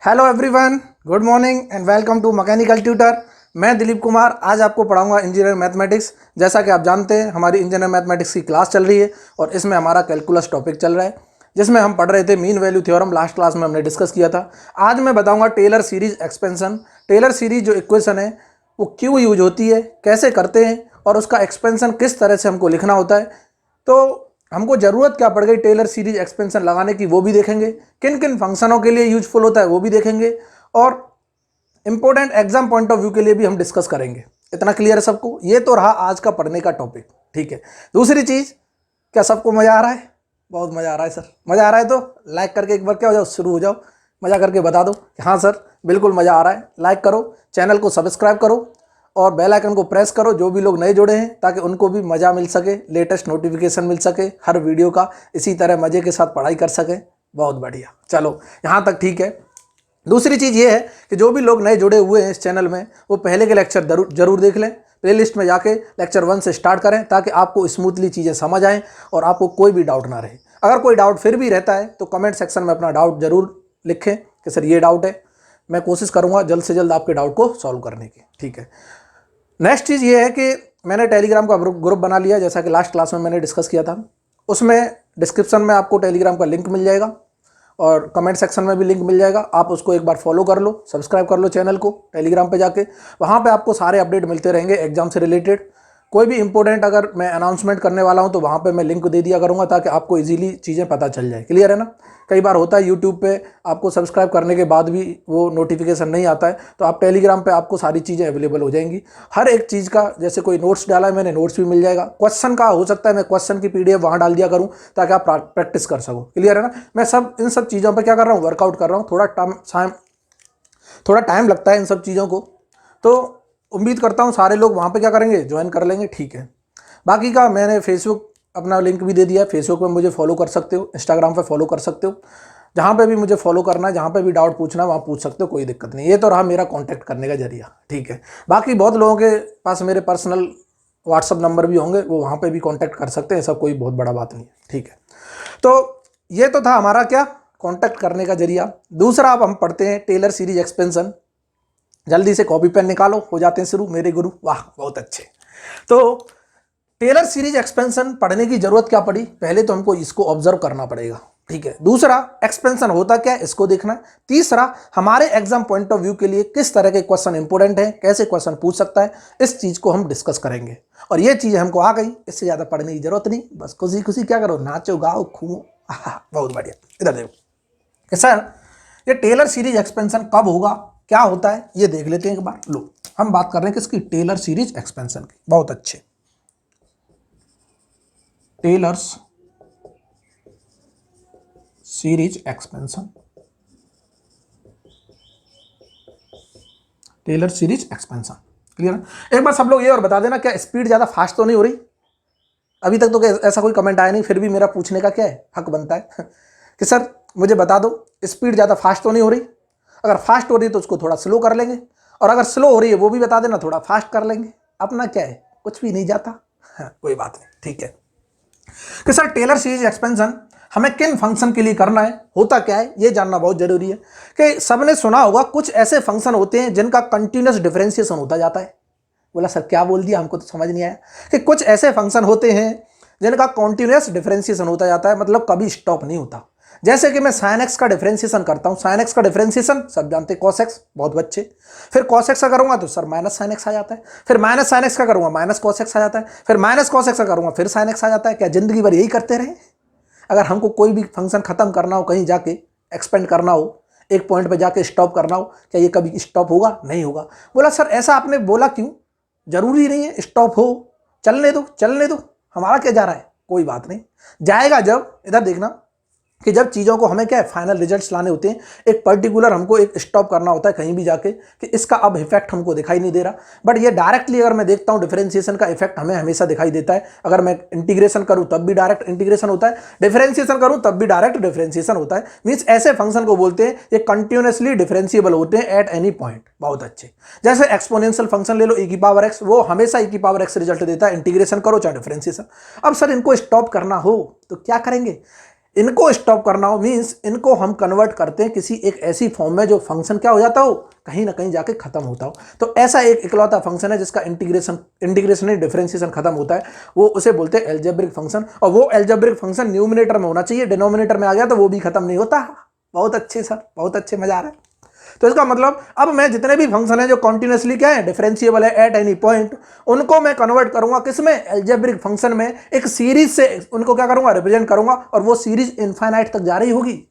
Hello everyone, good morning and welcome to mechanical tutor. मैं दिलीप कुमार आज आपको पढ़ाऊंगा इंजीनियरिंग मैथमेटिक्स। जैसा कि आप जानते हैं हमारी इंजीनियरिंग मैथमेटिक्स की क्लास चल रही है और इसमें हमारा कैलकुलस टॉपिक चल रहा है जिसमें हम पढ़ रहे थे mean value theorem. Last class में हमने डिस्कस किया था। आज मैं बताऊंगा Taylor series expansion. Taylor series जो इक्वेशन है वो क्यों यूज होती है, कैसे करते हैं और उसका एक्सपेंशन किस तरह से हमको लिखना होता है। तो हमको ज़रूरत क्या पड़ गई टेलर सीरीज एक्सपेंशन लगाने की वो भी देखेंगे, किन किन फंक्शनों के लिए यूजफुल होता है वो भी देखेंगे और important exam point of view के लिए भी हम डिस्कस करेंगे। इतना क्लियर है सबको? ये तो रहा आज का पढ़ने का टॉपिक, ठीक है। दूसरी चीज़, क्या सबको मज़ा आ रहा है? बहुत मज़ा आ रहा है सर। मज़ा आ रहा है तो लाइक करके एक बार क्या हो जाओ, शुरू हो जाओ, मज़ा करके बता दो कि हाँ सर बिल्कुल मज़ा आ रहा है। लाइक करो, चैनल को सब्सक्राइब करो और बेल आइकन को प्रेस करो जो भी लोग नए जुड़े हैं, ताकि उनको भी मज़ा मिल सके, लेटेस्ट नोटिफिकेशन मिल सके हर वीडियो का, इसी तरह मज़े के साथ पढ़ाई कर सकें। बहुत बढ़िया, चलो यहाँ तक ठीक है। दूसरी चीज़ ये है कि जो भी लोग नए जुड़े हुए हैं इस चैनल में वो पहले के लेक्चर जरूर देख लें। प्लेलिस्ट में जाके लेक्चर 1 से स्टार्ट करें ताकि आपको स्मूथली चीज़ें समझ आएँ और आपको कोई भी डाउट ना रहे। अगर कोई डाउट फिर भी रहता है तो कमेंट सेक्शन में अपना डाउट ज़रूर लिखें कि सर ये डाउट है। मैं कोशिश करूँगा जल्द से जल्द आपके डाउट को सॉल्व करने की, ठीक है। नेक्स्ट चीज़ ये है कि मैंने टेलीग्राम का ग्रुप बना लिया, जैसा कि लास्ट क्लास में मैंने डिस्कस किया था। उसमें डिस्क्रिप्शन में आपको टेलीग्राम का लिंक मिल जाएगा और कमेंट सेक्शन में भी लिंक मिल जाएगा। आप उसको एक बार फॉलो कर लो, सब्सक्राइब कर लो चैनल को टेलीग्राम पे जाके। वहाँ पे आपको सारे अपडेट मिलते रहेंगे एग्जाम से रिलेटेड। कोई भी इंपॉर्टेंट अगर मैं अनाउंसमेंट करने वाला हूँ तो वहाँ पे मैं लिंक दे दिया करूँगा ताकि आपको इजीली चीज़ें पता चल जाए। क्लियर है ना? कई बार होता है यूट्यूब पे आपको सब्सक्राइब करने के बाद भी वो नोटिफिकेशन नहीं आता है, तो आप टेलीग्राम पे आपको सारी चीज़ें अवेलेबल हो जाएंगी। हर एक चीज़ का, जैसे कोई नोट्स डाला है मैंने, नोट्स भी मिल जाएगा। क्वेश्चन का हो सकता है मैं क्वेश्चन की PDF वहाँ डाल दिया करूँ ताकि आप प्रैक्टिस कर सको। क्लियर है ना? मैं इन सब चीज़ों पर क्या कर रहा हूँ, वर्कआउट कर रहा हूँ। थोड़ा टाइम लगता है इन सब चीज़ों को, तो उम्मीद करता हूँ सारे लोग वहाँ पे क्या करेंगे, ज्वाइन कर लेंगे, ठीक है। बाकी का मैंने फेसबुक अपना लिंक भी दे दिया है। फेसबुक पे मुझे फॉलो कर सकते हो, इंस्टाग्राम पे फॉलो कर सकते हो। जहाँ पे भी मुझे फॉलो करना है, जहाँ पे भी डाउट पूछना है वहाँ पूछ सकते हो, कोई दिक्कत नहीं। ये तो रहा मेरा कांटेक्ट करने का जरिया, ठीक है। बाकी बहुत लोगों के पास मेरे पर्सनल व्हाट्सअप नंबर भी होंगे, वो वहाँ पे भी कांटेक्ट कर सकते हैं। ऐसा कोई बहुत बड़ा बात नहीं है, ठीक है। तो ये तो था हमारा क्या, कॉन्टैक्ट करने का जरिया। दूसरा अब हम पढ़ते हैं टेलर सीरीज एक्सपेंशन। जल्दी से कॉपी पेन निकालो, हो जाते हैं शुरू मेरे गुरु। वाह बहुत अच्छे। तो टेलर सीरीज एक्सपेंशन पढ़ने की जरूरत क्या पड़ी? पहले तो हमको इसको ऑब्जर्व करना पड़ेगा, ठीक है। दूसरा, एक्सपेंशन होता क्या है इसको देखना है। तीसरा, हमारे एग्जाम पॉइंट ऑफ व्यू के लिए किस तरह के क्वेश्चन इंपोर्टेंट है, कैसे क्वेश्चन पूछ सकता है, इस चीज को हम डिस्कस करेंगे। और ये चीज हमको आ गई, इससे ज्यादा पढ़ने की जरूरत नहीं। बस खुशी खुशी क्या करो, नाचो गाओ खूबो। बहुत बढ़िया। इधर देखो कि सर ये टेलर सीरीज एक्सपेंशन कब होगा, क्या होता है, ये देख लेते हैं एक बार। लो, हम बात कर रहे हैं किसकी, टेलर सीरीज एक्सपेंशन की। बहुत अच्छे। Taylor's series expansion, Taylor series expansion, clear है? एक बार सब लोग ये और बता देना, क्या स्पीड ज्यादा फास्ट तो नहीं हो रही? अभी तक तो ऐसा कोई कमेंट आया नहीं, फिर भी मेरा पूछने का क्या है, हक बनता है कि सर मुझे बता दो स्पीड ज्यादा फास्ट तो नहीं हो रही? अगर फास्ट हो रही है तो उसको थोड़ा स्लो कर लेंगे, और अगर स्लो हो रही है वो भी बता देना, थोड़ा फास्ट कर लेंगे। अपना क्या है, कुछ भी नहीं जाता। हाँ, कोई बात नहीं, ठीक है। कि सर टेलर सीरीज एक्सपेंशन हमें किन फंक्शन के लिए करना है, होता क्या है, ये जानना बहुत जरूरी है। कि सबने सुना होगा कुछ ऐसे फंक्शन होते हैं जिनका कंटिन्यूअस डिफरेंशिएशन होता जाता है। बोला सर क्या बोल दिया, हमको तो समझ नहीं आया। कि कुछ ऐसे फंक्शन होते हैं जिनका कंटिन्यूअस डिफरेंशिएशन होता जाता है, मतलब कभी स्टॉप नहीं होता। जैसे कि मैं sin x का डिफरेंशिएशन करता हूं, sin x का डिफरेंशिएशन सब जानते हैं cos x, बहुत बच्चे। फिर cos x का करूंगा तो सर माइनस sin x आ जाता है, फिर माइनस sin x का करूंगा माइनस cos x आ जाता है, फिर माइनस cos x का करूंगा फिर sin x आ जाता है। क्या जिंदगी भर यही करते रहे? अगर हमको कोई भी फंक्शन खत्म करना हो, कहीं जाके एक्सपेंड करना हो, एक पॉइंट पे जाके स्टॉप करना हो, क्या ये कभी स्टॉप होगा? नहीं होगा। बोला सर ऐसा आपने बोला क्यों, जरूरी नहीं है स्टॉप हो, चलने दो चलने दो, हमारा क्या जा रहा है? कोई बात नहीं, जाएगा जब। इधर देखना कि जब चीज़ों को हमें क्या है, फाइनल रिजल्ट्स लाने होते हैं, एक पर्टिकुलर हमको एक स्टॉप करना होता है कहीं भी जाके कि इसका अब इफेक्ट हमको दिखाई नहीं दे रहा। बट ये डायरेक्टली अगर मैं देखता हूँ डिफरेंशिएशन का इफेक्ट हमें हमेशा दिखाई देता है। अगर मैं इंटीग्रेशन करूँ तब भी डायरेक्ट इंटीग्रेशन होता है, डिफरेंशिएशन करूँ तब भी डायरेक्ट डिफरेंशिएशन होता है। मीन्स ऐसे फंक्शन को बोलते हैं ये कंटिन्यूअसली डिफरेंशिएबल होते हैं एट एनी पॉइंट। बहुत अच्छे। जैसे एक्सपोनेंशियल फंक्शन ले लो, e की पावर x, वो हमेशा e की पावर x रिजल्ट देता है, इंटीग्रेशन करो चाहे डिफरेंशिएशन। अब सर इनको स्टॉप करना हो तो क्या करेंगे? इनको स्टॉप करना हो मीन्स इनको हम कन्वर्ट करते हैं किसी एक ऐसी फॉर्म में जो फंक्शन क्या हो जाता हो, कहीं ना कहीं जाके खत्म होता हो। तो ऐसा एक इकलौता फंक्शन है जिसका इंटीग्रेशन नहीं डिफरेंशिएशन खत्म होता है, वो उसे बोलते हैं एल्जेब्रिक फंक्शन। और वो एल्जेब्रिक फंक्शन न्यूमिनेटर में होना चाहिए, डिनोमिनेटर में आ गया तो वो भी खत्म नहीं होता। बहुत अच्छे सर, बहुत अच्छे, मजा आ रहा है। तो इसका मतलब अब मैं जितने भी फंक्शन है जो कॉन्टिन्यूसली क्या है, डिफरेंशिएबल है एट एनी पॉइंट, उनको मैं कन्वर्ट करूंगा किसमें, एल्जेब्रिक फंक्शन में। एक सीरीज से उनको क्या करूंगा, रिप्रेजेंट करूंगा, और वो सीरीज इनफाइनाइट तक जा रही होगी।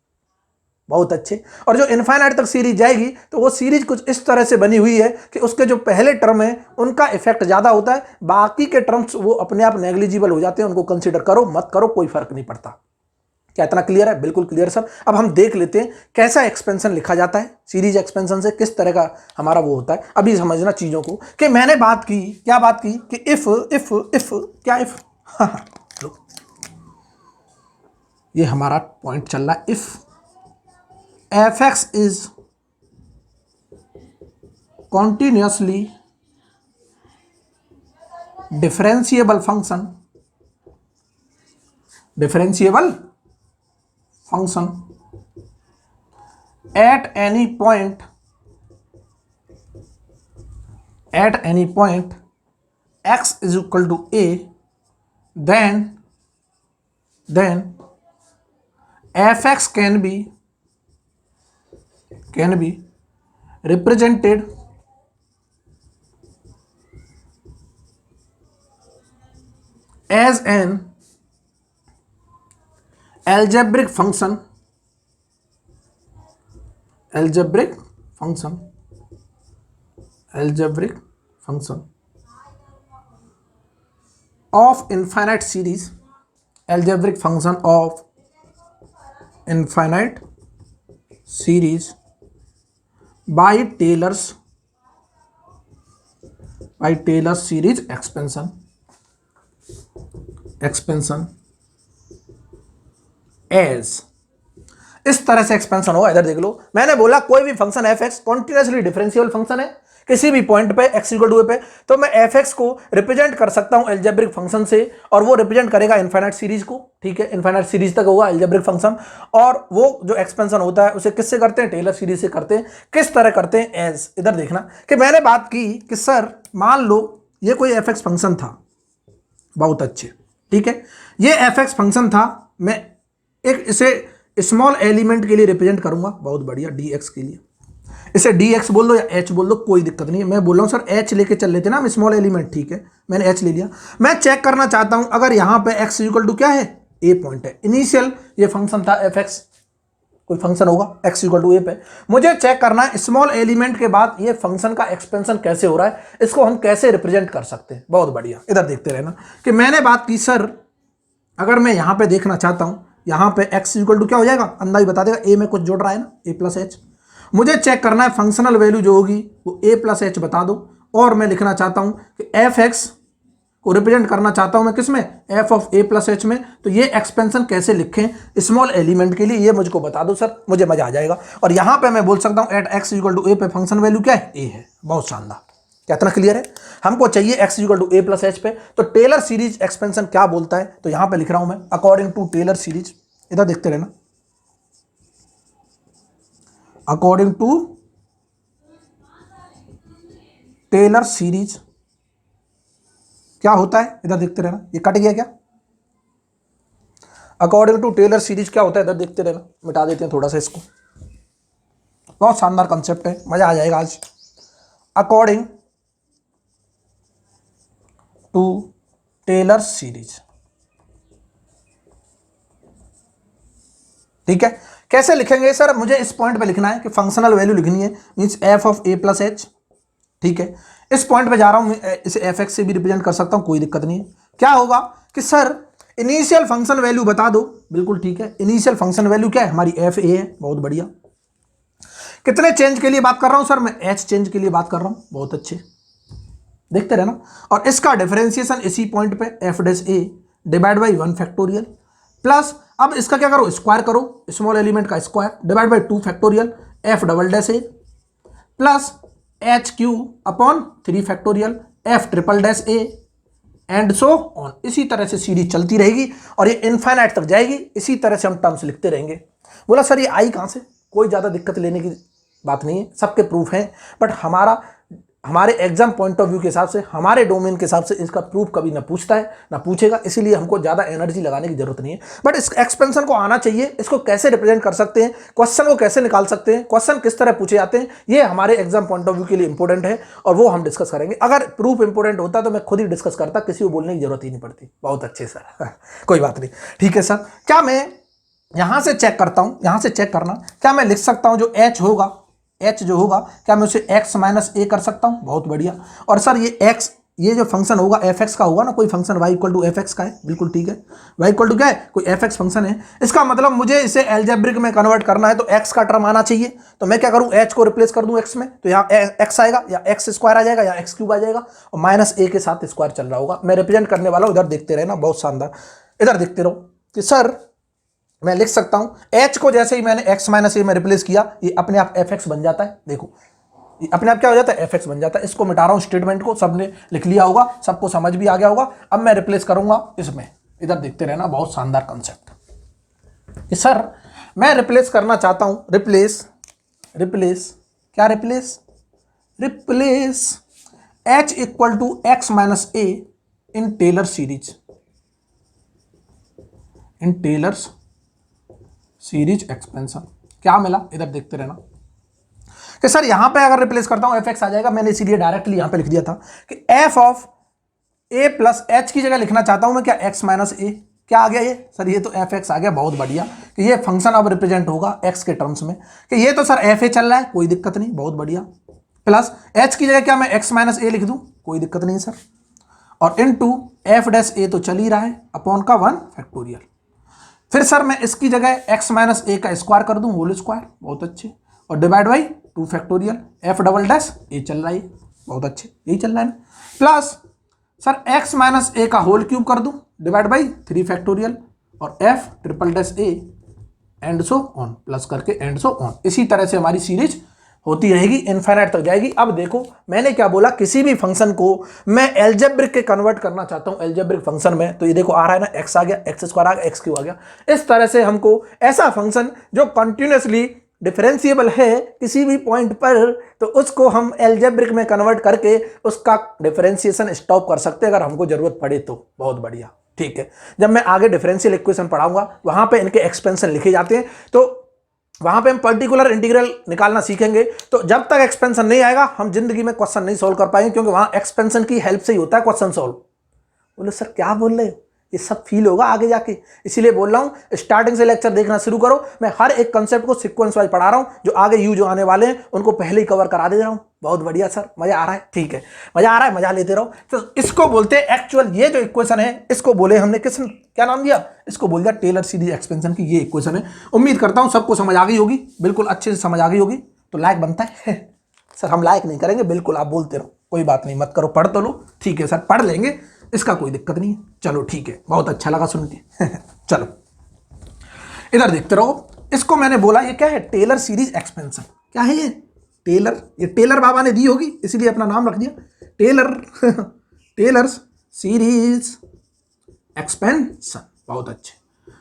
बहुत अच्छे। और जो इनफाइनाइट तक सीरीज जाएगी तो वो सीरीज कुछ इस तरह से बनी हुई है कि उसके जो पहले टर्म है उनका इफेक्ट ज्यादा होता है, बाकी के टर्म्स वो अपने आप नेग्लिजिबल हो जाते हैं, उनको कंसिडर करो मत करो कोई फर्क नहीं पड़ता। क्या इतना क्लियर है? बिल्कुल क्लियर सर। अब हम देख लेते हैं कैसा एक्सपेंशन लिखा जाता है, सीरीज एक्सपेंशन से किस तरह का हमारा वो होता है। अभी समझना चीजों को कि मैंने बात की, क्या बात की कि इफ क्या इफ, ये हमारा पॉइंट चल रहा है, if F x is continuously differentiable function at any point x is equal to a, then fx can be represented as an algebraic function of infinite series, algebraic function of infinite series by Taylor's series expansion as, इस तरह से expansion होगा। इधर देख लो, मैंने बोला कोई भी function F x continuously differentiable function है किसी भी पॉइंट पे एक्स इक्वल टू ए पे, तो मैं एफ एक्स को रिप्रेजेंट कर सकता हूं एल्जेब्रिक फंक्शन से, और वो रिप्रेजेंट करेगा इनफाइनाइट सीरीज को। ठीक है, इनफाइनाइट सीरीज तक होगा एल्जेब्रिक फंक्शन, और वो जो एक्सपेंशन होता है उसे किससे करते हैं, टेलर सीरीज से करते हैं। किस तरह करते हैं, एज, इधर देखना कि मैंने बात की कि सर मान लो ये कोई एफ एक्स फंक्शन था, बहुत अच्छे, ठीक है, ये एफ एक्स फंक्शन था, मैं एक इसे स्मॉल एलिमेंट के लिए रिप्रेजेंट करूंगा, बहुत बढ़िया, डी एक्स के लिए, इसे डी एक्स बोल दो या एच बोल दो, कोई दिक्कत नहीं है। मैं बोल रहा हूं सर एच लेके चल लेते ना हम, स्मॉल एलिमेंट, ठीक है, मैंने एच ले लिया। मैं चेक करना चाहता हूं अगर यहां पे एक्स इक्वल टू क्या है, ए पॉइंट है, इनिशियल ये फंक्शन था एफ एक्स, कोई फंक्शन होगा एक्स इक्वल टू ए पे, मुझे चेक करना है स्मॉल एलिमेंट के बाद ये फंक्शन का एक्सपेंशन कैसे हो रहा है, इसको हम कैसे रिप्रेजेंट कर सकते हैं। बहुत बढ़िया, इधर देखते रहना कि मैंने बात की सर अगर मैं यहां पे देखना चाहता हूं, यहां पे x इक्वल टू क्या हो जाएगा, अंदाज बता देगा, a में कुछ जोड़ रहा है ना, a प्लस एच, मुझे चेक करना है फंक्शनल वैल्यू जो होगी वो a प्लस एच बता दो, और मैं लिखना चाहता हूं कि एफ एक्स को रिप्रेजेंट करना चाहता हूं मैं किसमें, F of a plus H में, तो ये एक्सपेंशन कैसे लिखें स्मॉल एलिमेंट के लिए, ये मुझको बता दो सर, मुझे मजा आ जाएगा। और यहां पर मैं बोल सकता हूं at x equal to a पे फंक्शन वैल्यू क्या है, a है। बहुत शानदार, क्या इतना क्लियर है? हमको चाहिए x equal to A plus H पे, तो टेलर सीरीज एक्सपेंशन क्या बोलता है, तो यहां पे लिख रहा हूं मैं अकॉर्डिंग टू टेलर सीरीज, इधर देखते रहना, अकॉर्डिंग टू टेलर सीरीज क्या होता है, इधर देखते रहना, ये कट गया क्या, अकॉर्डिंग टू टेलर सीरीज क्या होता है, इधर देखते रहना, मिटा देते हैं थोड़ा सा इसको, बहुत शानदार कंसेप्ट है, मजा आ जाएगा आज। अकॉर्डिंग टू टेलर सीरीज, ठीक है, कैसे लिखेंगे सर, मुझे इस पॉइंट पे लिखना है कि फंक्शनल वैल्यू लिखनी है, means F of A plus H, ठीक है, इस पॉइंट पे जा रहा हूं, इसे एफ एक्स से भी रिप्रेजेंट कर सकता हूं, कोई दिक्कत नहीं है। क्या होगा कि सर इनिशियल फंक्शन वैल्यू बता दो, बिल्कुल ठीक है, इनिशियल फंक्शन वैल्यू क्या है हमारी, एफ ए है, बहुत बढ़िया। कितने चेंज के लिए बात कर रहा हूं सर, मैं एच चेंज के लिए बात कर रहा हूं, बहुत अच्छे, देखते रहना। और इसका डिफरेंशिएशन इसी पॉइंट पे F dash A divide by 1 factorial plus, अब इसका क्या करो, स्क्वायर करो, स्मॉल एलिमेंट का square, divide by 2 factorial F double dash A plus H Q upon 3 factorial F triple dash A and so on. इसी तरह से सीरीज चलती रहेगी और ये इनफाइनाइट तक जाएगी। इसी तरह से हम टर्म्स लिखते रहेंगे। बोला सर ये आई कहाँ से? कोई ज़्यादा दिक्कत लेने की बात नहीं है, सबके प्रूफ हैं, बट हमारे एग्जाम पॉइंट ऑफ व्यू के हिसाब से, हमारे डोमेन के हिसाब से इसका प्रूफ कभी ना पूछता है ना पूछेगा, इसीलिए हमको ज़्यादा एनर्जी लगाने की जरूरत नहीं है। बट इस एक्सपेंशन को आना चाहिए, इसको कैसे रिप्रेजेंट कर सकते हैं, क्वेश्चन को कैसे निकाल सकते हैं, क्वेश्चन किस तरह पूछे जाते हैं, ये हमारे एग्जाम पॉइंट ऑफ व्यू के लिए इंपॉर्टेंट है और वो हम डिस्कस करेंगे। अगर प्रूफ इंपॉर्टेंट होता तो मैं खुद ही डिस्कस करता, किसी को बोलने की जरूरत ही नहीं पड़ती। बहुत अच्छे सर कोई बात नहीं, ठीक है सर। क्या मैं यहां से चेक करता हूं, यहां से चेक करना, क्या मैं लिख सकता हूं जो h होगा, h जो होगा, क्या मैं उसे x माइनस ए कर सकता हूं? बहुत बढ़िया। और सर ये x, ये जो फंक्शन होगा fx का होगा ना, कोई function y equal to fx का है, बिल्कुल ठीक है, y इक्वल टू क्या है, कोई fx फंक्शन है। इसका मतलब मुझे इसे एल्जेब्रिक में कन्वर्ट करना है तो x का टर्म आना चाहिए। तो मैं क्या करूं, h को रिप्लेस कर दूं x में, तो यहाँ x आएगा या x स्क्वायर आ जाएगा या x क्यूब आ जाएगा और माइनस ए के साथ स्क्वायर चल रहा होगा। मैं रिप्रेजेंट करने वाला हूं, इधर देखते रहे ना, बहुत शानदार, इधर देखते रहो कि सर मैं लिख सकता हूं h को जैसे ही मैंने x माइनस ए में रिप्लेस किया, ये अपने आप fx बन जाता है। देखो ये अपने आप क्या हो जाता है, fx बन जाता है। इसको मिटा रहा हूं स्टेटमेंट को, सबने लिख लिया होगा, सबको समझ भी आ गया होगा। अब मैं रिप्लेस करूंगा इसमें, इधर देखते रहना, बहुत शानदार कंसेप्ट। सर मैं रिप्लेस करना चाहता हूं, रिप्लेस क्या, replace h equal to x minus A in Taylor series, in Taylor's series expansion. क्या मिला, इधर देखते रहना कि सर यहां पे अगर रिप्लेस करता हूं fx आ जाएगा। मैंने इसीलिए डायरेक्टली यहां पे लिख दिया था कि f of a plus h की जगह लिखना चाहता हूं मैं क्या, x माइनस ए। क्या आ गया ये सर, ये तो fx आ गया, बहुत बढ़िया। कि ये फंक्शन अब रिप्रेजेंट होगा x के टर्म्स में, कि ये तो सर fa चल रहा है, कोई दिक्कत नहीं, बहुत बढ़िया। प्लस h की जगह क्या मैं x माइनस ए लिख दूं, कोई दिक्कत नहीं सर। और इनटू f डैश a तो चल ही रहा है, अपॉन का 1 फैक्टोरियल। फिर सर मैं इसकी जगह x माइनस ए का स्क्वायर कर दूं, होल स्क्वायर, बहुत अच्छे, और divide by 2 factorial, f double dash A चल रहा है, बहुत अच्छे, यही चल रहा है। Plus sir x minus A का होल क्यूब कर दूं, डिवाइड बाई 3 फैक्टोरियल, और f triple dash A and so on, plus करके एंड सो ऑन। इसी तरह से हमारी सीरीज होती रहेगी, इनफाइनाइट तक जाएगी। अब देखो मैंने क्या बोला, किसी भी फंक्शन को मैं एल्जेब्रिक के कन्वर्ट करना चाहता हूं एल्जेब्रिक फंक्शन में, तो ये देखो आ रहा है ना, x आ गया, x स्क्वायर आ गया, x क्यूब आ गया। इस तरह से हमको ऐसा फंक्शन जो कंटिन्यूअसली डिफरेंशिएबल है किसी भी पॉइंट पर, तो उसको हम एल्जेब्रिक में कन्वर्ट करके उसका डिफरेंशिएशन स्टॉप कर सकते हैं अगर हमको जरूरत पड़े तो। बहुत बढ़िया, ठीक है। जब मैं आगे डिफरेंशियल इक्वेशन पढ़ाऊंगा वहां पे इनके एक्सपेंशन लिखे जाते हैं, तो वहां पे हम पर्टिकुलर इंटीग्रल निकालना सीखेंगे। तो जब तक एक्सपेंशन नहीं आएगा हम जिंदगी में क्वेश्चन नहीं सोल्व कर पाएंगे, क्योंकि वहां एक्सपेंशन की हेल्प से ही होता है क्वेश्चन सोल्व। बोले सर क्या बोल रहे हो, ये सब फील होगा आगे जाके, इसीलिए बोल रहा हूं स्टार्टिंग से लेक्चर देखना शुरू करो। मैं हर एक कंसेप्ट को सीक्वेंस वाइज पढ़ा रहा हूं, जो आगे यूज आने वाले हैं उनको पहले ही कवर करा दे रहा हूं। बहुत बढ़िया सर, मजा आ रहा है, ठीक है, मजा आ रहा है, मजा लेते रहो। तो इसको बोलते हैं एक्चुअल, ये जो इक्वेशन है इसको बोले हमने क्या नाम दिया, इसको बोल दिया टेलर सीरीज एक्सपेंशन की ये इक्वेशन है। उम्मीद करता हूं सबको समझ आ गई होगी, बिल्कुल अच्छे से समझ आ गई होगी। तो लाइक बनता है सर, हम लाइक नहीं करेंगे, बिल्कुल आप बोलते रहो, कोई बात नहीं, मत करो, पढ़ तो लो, ठीक है सर, पढ़ लेंगे, इसका कोई दिक्कत नहीं है। चलो ठीक है, बहुत अच्छा लगा सुन के चलो इधर देखते रहो। इसको मैंने बोला ये क्या है, टेलर सीरीज एक्सपेंशन। क्या है ये, टेलर, ये टेलर बाबा ने दी होगी इसीलिए अपना नाम रख दिया टेलर टेलर्स सीरीज एक्सपेंशन। बहुत अच्छे,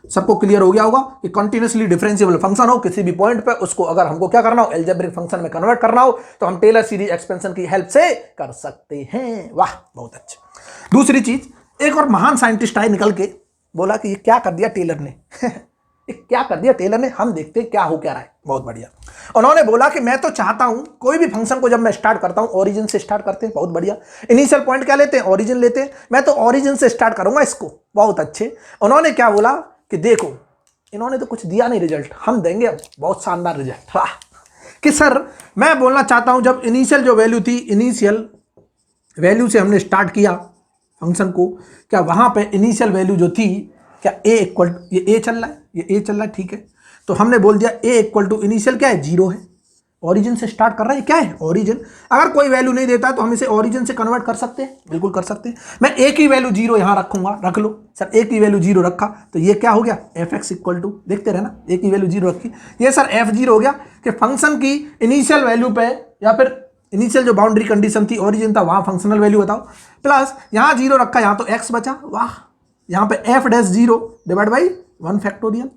सबको क्लियर हो गया होगा कि कंटिन्यूअसली डिफरेंशिएबल फंक्शन हो किसी भी पॉइंट पे, उसको अगर हमको क्या करना हो, एल्जेब्रिक फंक्शन में कन्वर्ट करना हो, तो हम टेलर सीरीज एक्सपेंशन की हेल्प से कर सकते हैं। वाह बहुत अच्छे। दूसरी चीज, एक और महान साइंटिस्ट आए निकल के, बोला कि ये क्या कर दिया टेलर ने ये क्या कर दिया टेलर ने, हम देखते हैं क्या हो क्या रहा है। बहुत बढ़िया, उन्होंने बोला कि मैं तो चाहता हूं कोई भी फंक्शन को जब मैं स्टार्ट करता हूं ओरिजिन से स्टार्ट करते हैं। बहुत बढ़िया, इनिशियल पॉइंट क्या लेते हैं, ओरिजिन लेते हैं, मैं तो ओरिजिन से स्टार्ट करूंगा इसको। बहुत अच्छे, उन्होंने क्या बोला कि देखो, इन्होंने तो कुछ दिया नहीं रिजल्ट, हम देंगे अब बहुत शानदार रिजल्ट। वाह, कि सर मैं बोलना चाहता हूं जब इनिशियल जो वैल्यू थी, इनिशियल वैल्यू से हमने स्टार्ट किया फंक्शन को, क्या वहां पे इनिशियल वैल्यू जो थी, क्या ए इक्वल, ये ए चल रहा है, ये ए चल रहा है, ठीक है, तो हमने बोल दिया ए इक्वल टू इनिशियल क्या है, 0 है, ओरिजिन से स्टार्ट कर रहा है, क्या है, ओरिजिन। अगर कोई वैल्यू नहीं देता तो हम इसे ओरिजिन से कन्वर्ट कर सकते हैं, बिल्कुल कर सकते हैं। मैं ए की वैल्यू 0 यहां रखूंगा, रख लो सर, ए की वैल्यू 0 रखा तो ये क्या हो गया, एफ एक्स इक्वल टू, देखते रहना, ए की वैल्यू 0 रखी, ये सर f0 हो गया कि फंक्शन की इनिशियल वैल्यू पे या फिर इनिशियल जो बाउंड्री कंडीशन थी, ओरिजिन था, वहाँ फंक्शनल वैल्यू बताओ, प्लस यहाँ 0 रखा, यहाँ तो x बचा, वाह, यहाँ पे f dash 0 divide by 1 factorial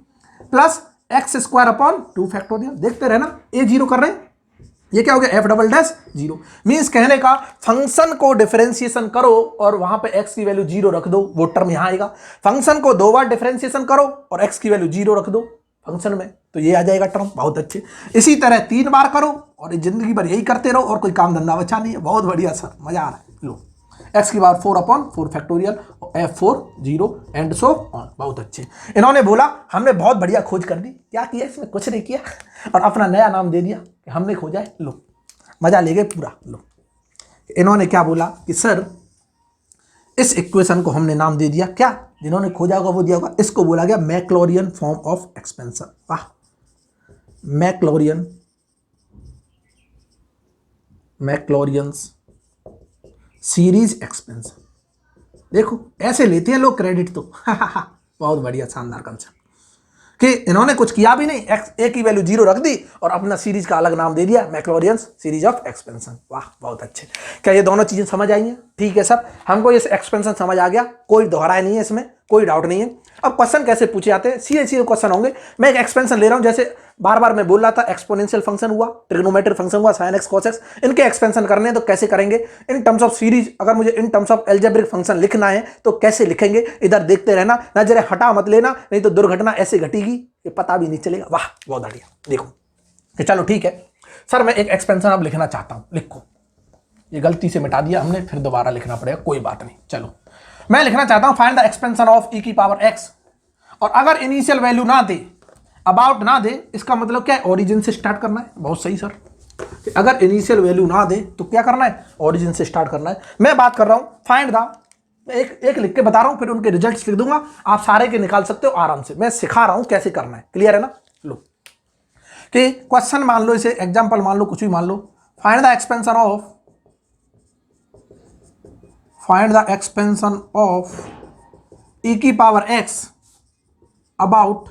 plus X square upon 2 factorial. देखते रहना, ये 0 कर रहे हैं, ये क्या हो गया, f डबल डैश 0। मीन्स कहने का फंक्शन को डिफरेंशिएशन करो और वहां पे x की वैल्यू 0 रख दो, वो टर्म यहां आएगा। फंक्शन को 2 बार डिफरेंशिएशन करो और x की वैल्यू 0 रख दो फंक्शन में, तो ये आ जाएगा टर्म। बहुत अच्छे। इसी तरह 3 बार करो और जिंदगी भर यही करते रहो और कोई काम धंधा बचा नहीं है। बहुत बढ़िया सर, मजा आ रहा है। लो, x की power 4 upon 4 factorial, f4 0 and so on. बहुत अच्छे। इन्होंने बोला हमने बहुत बढ़िया खोज कर दी, क्या किया इसमें, कुछ नहीं किया, और अपना नया नाम दे दिया कि हमने खोजा है। लो, मजा ले गए पूरा। लो, इन्होंने क्या बोला कि सर इस इक्वेशन को हमने नाम दे दिया, क्या, जिन्होंने खोजा होगा वो दिया होगा, इसको बोला गया मैक्लॉरियन फॉर्म ऑफ एक्सपेंशन। वाह, मैक्लॉरियंस सीरीज एक्सपेंशन। देखो ऐसे लेते हैं लोग क्रेडिट तो बहुत बढ़िया, शानदार कंसेप्ट कि इन्होंने कुछ किया भी नहीं, ए की वैल्यू 0 रख दी और अपना सीरीज का अलग नाम दे दिया, मैक्लॉरियंस सीरीज ऑफ एक्सपेंशन। वाह, बहुत अच्छे। क्या ये दोनों चीजें समझ आई हैं? ठीक है सर, हमको ये एक्सपेंशन समझ आ गया, कोई दोहराया नहीं है, इसमें कोई डाउट नहीं है। अब क्वेश्चन कैसे पूछे जाते हैं, सीधे सीधे क्वेश्चन होंगे। मैं एक एक्सपेंशन ले रहा हूं, जैसे बार बार मैं बोल रहा था, एक्सपोनेंशियल फंक्शन हुआ, ट्रिग्नोमेट्रिक फंक्शन हुआ, sin x cos x, इनके एक्सपेंशन करने हैं तो कैसे करेंगे इन टर्म्स ऑफ सीरीज। अगर मुझे in terms of algebraic function लिखना है तो कैसे लिखेंगे, इधर देखते रहना, नजरें हटा मत लेना, नहीं तो दुर्घटना ऐसे घटेगी कि पता भी नहीं चलेगा। वाह, बहुत बढ़िया। देखो कि चलो ठीक है सर, मैं एक एक्सपेंशन अब लिखना चाहता हूं, लिखो, ये गलती से मिटा दिया हमने, फिर दोबारा लिखना पड़ेगा, कोई बात नहीं। चलो, मैं लिखना चाहता हूं find the expansion of e की पावर x, और अगर इनिशियल वैल्यू ना दे, अबाउट ना दे, इसका मतलब क्या है, ओरिजिन से स्टार्ट करना है। बहुत सही सर, अगर इनिशियल वैल्यू ना दे तो क्या करना है, ओरिजिन से स्टार्ट करना है। मैं बात कर रहा हूं फाइंड द, एक लिख के बता रहा हूं, फिर उनके रिजल्ट्स लिख दूंगा, आप सारे के निकाल सकते हो आराम से, मैं सिखा रहा हूं कैसे करना है। क्लियर है ना? लो, कि क्वेश्चन मान लो, इसे एग्जांपल मान लो, कुछ भी मान लो, find the expansion of e की power x about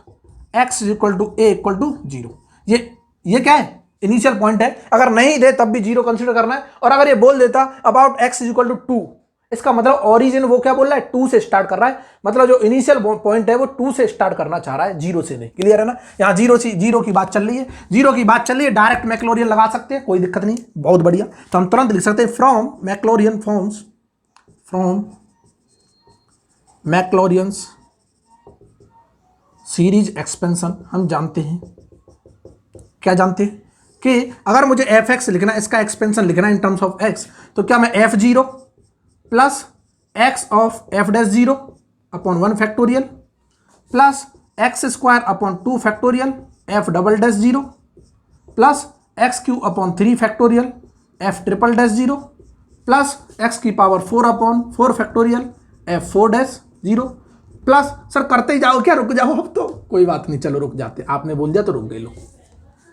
x equal to a equal to 0। ये क्या है, इनिशियल पॉइंट है। अगर नहीं दे तब भी 0 कंसीडर करना है, और अगर ये बोल देता अबाउट x इक्वल टू 2, इसका मतलब ओरिजिन वो क्या बोल रहा है, 2 से स्टार्ट कर रहा है, मतलब जो इनिशियल पॉइंट है वो 2 से स्टार्ट करना चाह रहा है, 0 से नहीं। क्लियर है ना? यहाँ 0 की बात चल रही है, 0 की बात चल रही है, डायरेक्ट मैक्लॉरियन लगा सकते हैं, कोई दिक्कत नहीं। बहुत बढ़िया, तो हम तुरंत लिख सकते हैं from Maclaurin forms, from Maclaurin's series expansion. हम जानते हैं, क्या जानते हैं, कि अगर मुझे एफ एक्स लिखना है, इसका एक्सपेंशन लिखना है इन टर्म्स ऑफ एक्स, तो क्या मैं f0 plus X of f dash 0 upon 1 factorial plus X square upon 2 factorial f double dash 0 plus X cube upon 3 factorial f triple dash 0 plus X की power 4 upon 4 factorial f 4 dash 0 plus, sir करते ही जाओ क्या, रुक जाओ अब तो, कोई बात नहीं, चलो रुक जाते, आपने बोल दिया तो रुक गए। लो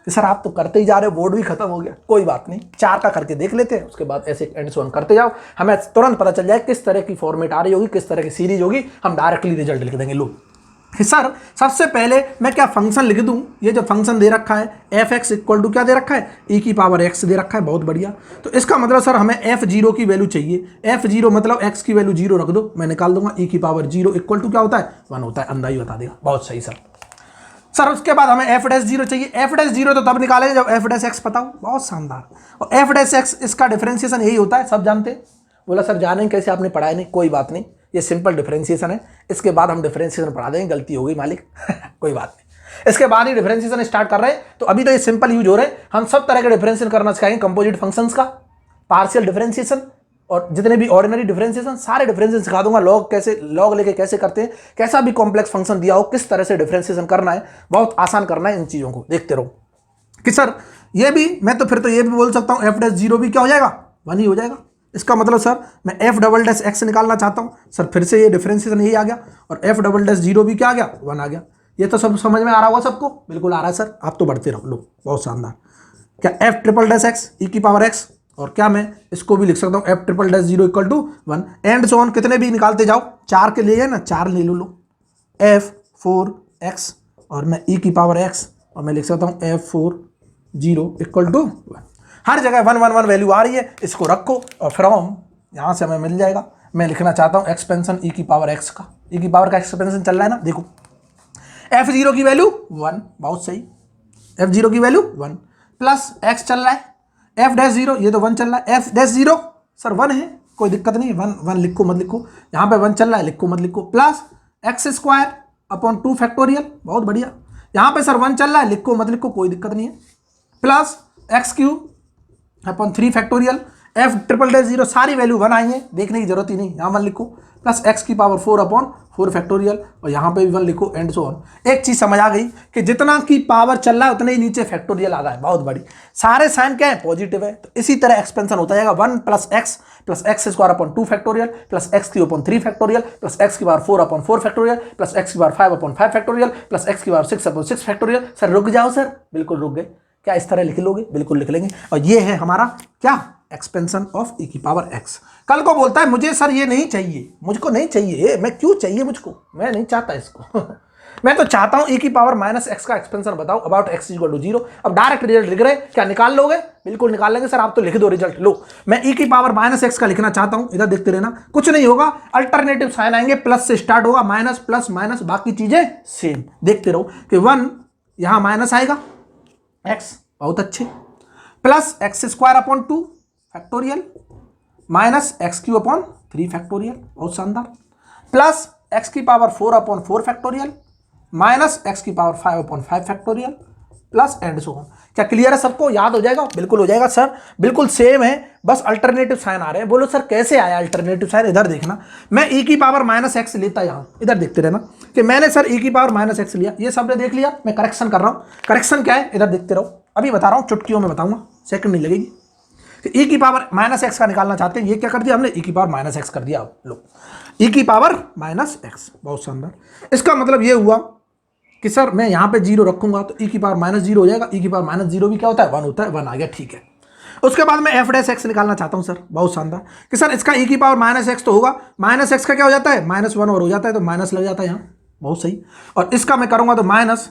कि सर आप तो करते ही जा रहे हो, बोर्ड भी खत्म हो गया, कोई बात नहीं, 4 का करके देख लेते हैं, उसके बाद ऐसे एंड सो ऑन करते जाओ, हमें तुरंत पता चल जाए किस तरह की फॉर्मेट आ रही होगी, किस तरह की सीरीज होगी, हम डायरेक्टली रिजल्ट लिख देंगे। लो सर सबसे पहले मैं क्या फंक्शन लिख दूं, ये जो फंक्शन दे रखा है एफ एक्स इक्वल टू क्या दे रखा है, e की पावर x दे रखा है। बहुत बढ़िया, तो इसका मतलब सर हमें f0 की वैल्यू चाहिए, f0 मतलब x की वैल्यू 0 रख दो, मैं निकाल दूंगा, e की पावर 0 इक्वल टू क्या होता है, 1 होता है, अंदाजा ही बता देगा। बहुत सही सर, उसके बाद हमें f डैश 0 चाहिए, f डैश 0 तो तब निकालेंगे जब f डैश x पता हो। बहुत शानदार, और f डैश x इसका डिफरेंशिएशन यही होता है, सब जानते हैं। बोला सर जानेंगे कैसे, आपने पढ़ाया नहीं, कोई बात नहीं, ये सिंपल डिफरेंशिएशन है, इसके बाद हम डिफरेंशिएशन पढ़ा देंगे, गलती हो गई मालिक कोई बात नहीं, इसके बाद ही डिफरेंशिएशन स्टार्ट कर रहे हैं, तो अभी तो ये सिंपल यूज हो रहे हैं। हम सब तरह के डिफरेंशिएशन करना सिखाएंगे, कंपोजिट फंक्शंस का, पार्शियल डिफरेंशिएशन, और जितने भी ऑर्डिनरी डिफरेंशिएशन, सारे डिफरेंशिएशन सिखा दूंगा। लॉग कैसे, लॉग लेके कैसे करते हैं, कैसा भी कॉम्प्लेक्स फंक्शन दिया हो किस तरह से डिफरेंशिएशन करना है, बहुत आसान करना है। इन चीज़ों को देखते रहो कि सर ये भी, मैं तो फिर तो ये भी बोल सकता हूँ f डैश 0 भी क्या हो जाएगा, 1 ही हो जाएगा। इसका मतलब सर मैं f डबल डैश x निकालना चाहता हूँ, सर फिर से ये डिफरेंशिएशन यही आ गया, और f डबल डैश 0 भी क्या आ गया, 1 आ गया। ये तो सब समझ में आ रहा होगा सबको, बिल्कुल आ रहा है सर, आप तो बढ़ते रहो। लो बहुत शानदार, क्या f triple dash x e की पावर x, और क्या मैं इसको भी लिख सकता हूँ f triple dash 0 equal to 1 and so on, कितने भी निकालते जाओ, 4 के लिए ना, 4 ले लो, f4x, और मैं e की पावर x, और मैं लिख सकता हूँ f4 0 इक्वल टू 1। हर जगह 1 1 1 वैल्यू आ रही है, इसको रखो और फ्रॉम यहाँ से हमें मिल जाएगा। मैं लिखना चाहता हूँ एक्सपेंशन ई की पावर एक्स का, ई की पावर का एक्सपेंशन चल रहा है ना, देखो f0 की वैल्यू 1, बहुत सही, f0 की वैल्यू 1 प्लस x चल रहा है, f'0 ये तो 1 चल रहा है, f'0 सर 1 है, कोई दिक्कत नहीं, 1 1 लिखो मत लिखो, यहाँ पे 1 चल रहा है, लिखो मत लिखो, प्लस x² अपॉन 2 फैक्टोरियल, बहुत बढ़िया, यहाँ पे सर 1 चल रहा है, लिखो मत लिखो, कोई दिक्कत नहीं है, plus x³ upon 3 factorial, f'0 सारी वैल्यू 1 आई है, देखने की जरूरत ही नहीं, यहाँ 1 लिखो, प्लस x की पावर 4 अपॉन 4 फैक्टोरियल और यहाँ पे भी 1 लिखो, एंड सो ऑन। एक चीज समझ आ गई कि जितना की पावर चल रहा है उतने ही नीचे फैक्टोरियल आ रहा है, बहुत बड़ी, सारे साइन क्या है, पॉजिटिव है, तो इसी तरह एक्सपेंशन होता जाएगा 1 plus x² upon 2 factorial plus x³ upon 3 factorial plus x की power 4 upon 4 factorial plus x की power 5 upon 5 factorial plus x की पावर 6 अपॉन 6 फैक्टोरियल। सर रुक जाओ सर, बिल्कुल रुक गए क्या, इस तरह लिख लोगे, बिल्कुल लिख लेंगे, और ये है हमारा क्या, एक्सपेंशन ऑफ e की पावर x। कल को बोलता है मुझे सर ये नहीं चाहिए, मुझको नहीं चाहिए, मैं क्यों चाहिए मुझको, मैं नहीं चाहता इसको मैं तो चाहता हूं e की पावर -x का एक्सपेंशन बताओ अबाउट x = 0। अब डायरेक्ट रिजल्ट लिख रहे, क्या निकाल लोगे, बिल्कुल निकाल लेंगे सर, आप तो लिख दो रिजल्ट, लो मैं e की पावर -x का लिखना चाहता हूं, इधर देखते रहना, कुछ नहीं होगा, अल्टरनेटिव साइन आएंगे, प्लस से स्टार्ट होगा, माइनस प्लस माइनस, बाकी चीजें सेम, देखते रहो कि 1 यहां माइनस आएगा x, बहुत अच्छे, plus x² upon 2 factorial minus x³ upon 3 factorial, बहुत शानदार, प्लस x की power 4 upon 4 factorial minus x की power 5 upon 5 factorial plus and so on. क्या क्लियर है सबको, याद हो जाएगा, बिल्कुल हो जाएगा सर, बिल्कुल सेम है, बस अल्टरनेटिव साइन आ रहे हैं। बोलो सर कैसे आया अल्टरनेटिव साइन, इधर देखना, मैं e की पावर -x लेता, यहाँ इधर देखते रहना कि मैंने सर e की पावर -x लिया, ये सबने देख लिया, मैं करेक्शन कर रहा हूँ, करेक्शन क्या है इधर देखते रहो, अभी बता रहा हूँ, चुटकियों में बताऊंगा, सेकंड नहीं लगेगी। e की पावर -x का निकालना चाहते हैं, ये क्या कर दिया हमने, e की पावर -x कर दिया, लो e की पावर -x, बहुत शानदार। इसका मतलब ये हुआ कि सर मैं यहाँ पे 0 रखूंगा तो e की पावर -0 हो जाएगा, e की पावर -0 भी क्या होता है, 1 होता है, 1 आ गया, ठीक है। उसके बाद मैं f' निकालना चाहता हूँ सर, बहुत शानदार, कि सर इसका e की पावर -x तो होगा, -x का क्या हो जाता है, -1 और हो जाता है, तो माइनस लग जाता है यहाँ, बहुत सही। और इसका मैं करूँगा तो माइनस